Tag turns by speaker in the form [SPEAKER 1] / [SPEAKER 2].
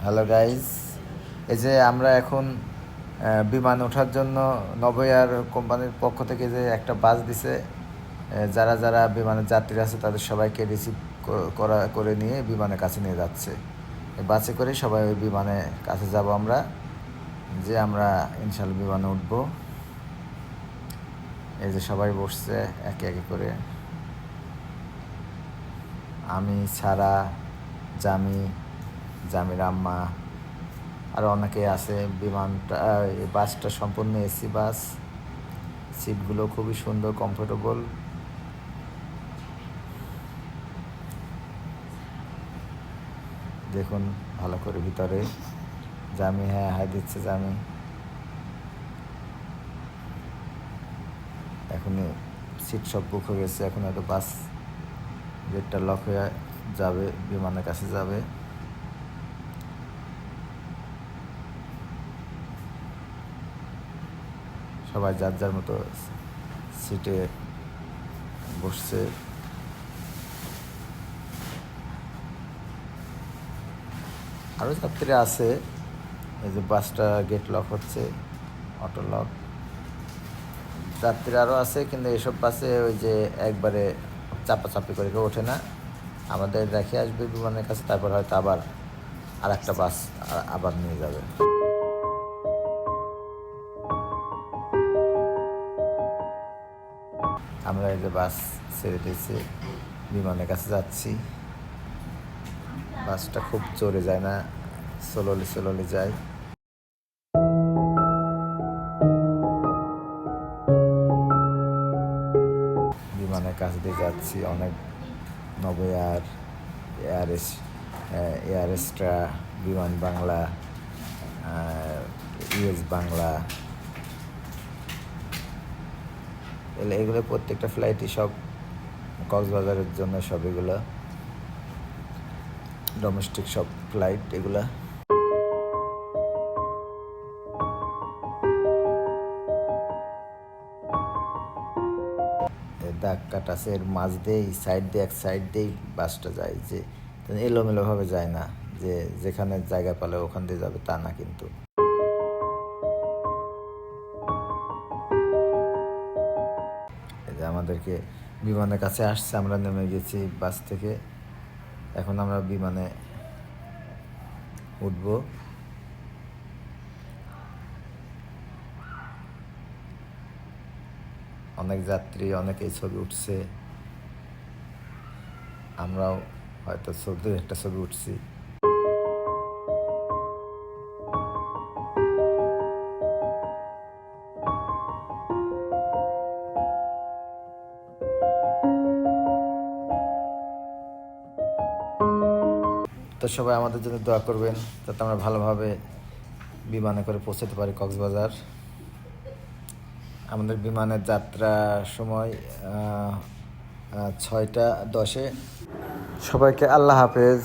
[SPEAKER 1] Hello guys, এই যে আমরা এখন বিমান ওঠার জন্য নভোএয়ার কোম্পানির পক্ষ থেকে যে একটা বাস দিছে। যারা যারা বিমানের যাত্রী আছে তাদের সবাইকে রিসিভ করে নিয়ে বিমানের কাছে নিয়ে যাচ্ছে। এই বাসে করে সবাই ওই বিমানের কাছে যাব আমরা, যে আমরা ইনশাল্লাহ বিমানে উঠব। এই যে সবাই বসছে একে একে করে, আমি ছাড়া, জামির আম্মা আরও অনেকে আছে। বিমানটা এই বাসটা সম্পূর্ণ এসি বাস, সিটগুলো খুবই সুন্দর, কমফোর্টেবল। দেখুন ভালো করে ভিতরে। জামি হাই দিচ্ছে জামি। এখন সিট সব বুক হয়ে গেছে, এখন হয়তো বাস গেটটা লক হয়ে যাবে, বিমানের কাছে যাবে। সবাই যার যার মতো সিটে বসছে। আরও যাত্রী আছে। এই যে বাসটা গেট লক হচ্ছে, অটো লক। যাত্রী আরও আছে, কিন্তু এসব বাসে ওই যে একবারে চাপাচাপি করে কেউ ওঠে না। আমাদের রেখে আসবে বিমানের কাছে, তারপর হয়তো আবার আর একটা বাস আবার নিয়ে যাবে। আমরা এই যে বাস ছেড়ে দিয়েছি, বিমানের কাছে যাচ্ছি। বাসটা খুব জোরে যায় না, স্লোলি যায়। বিমানের কাছ দিয়ে যাচ্ছি। অনেক নভোএয়ার, এয়ার এক্সট্রা, বিমান বাংলা, ইউএস বাংলা, এগুলো প্রত্যেকটা ফ্লাইটই সব কক্সবাজারের জন্য, সব এগুলো ডোমেস্টিক সব ফ্লাইট এগুলা। দাগ কাটা আছে, এর মাঝ দিয়েই এক সাইড দিয়েই বাসটা যায়, যে এলোমেলোভাবে যায় না, যে যেখানে জায়গা পেলে ওখান দিয়ে যাবে তা না। কিন্তু এই যে আমাদেরকে বিমানের কাছে আসছে, আমরা নেমে গেছি বাস থেকে। এখন আমরা বিমানে উঠব। অনেক যাত্রী, অনেকেই ছবি উঠছে। আমরাও হয়তো একটা ছবি উঠছি। তো সবাই আমাদের জন্য দোয়া করবেন, যাতে আমরা ভালোভাবে বিমানে করে পৌঁছাতে পারি কক্সবাজার। আমাদের বিমানের যাত্রার সময় 6টা 10-এ। সবাইকে আল্লাহ হাফেজ।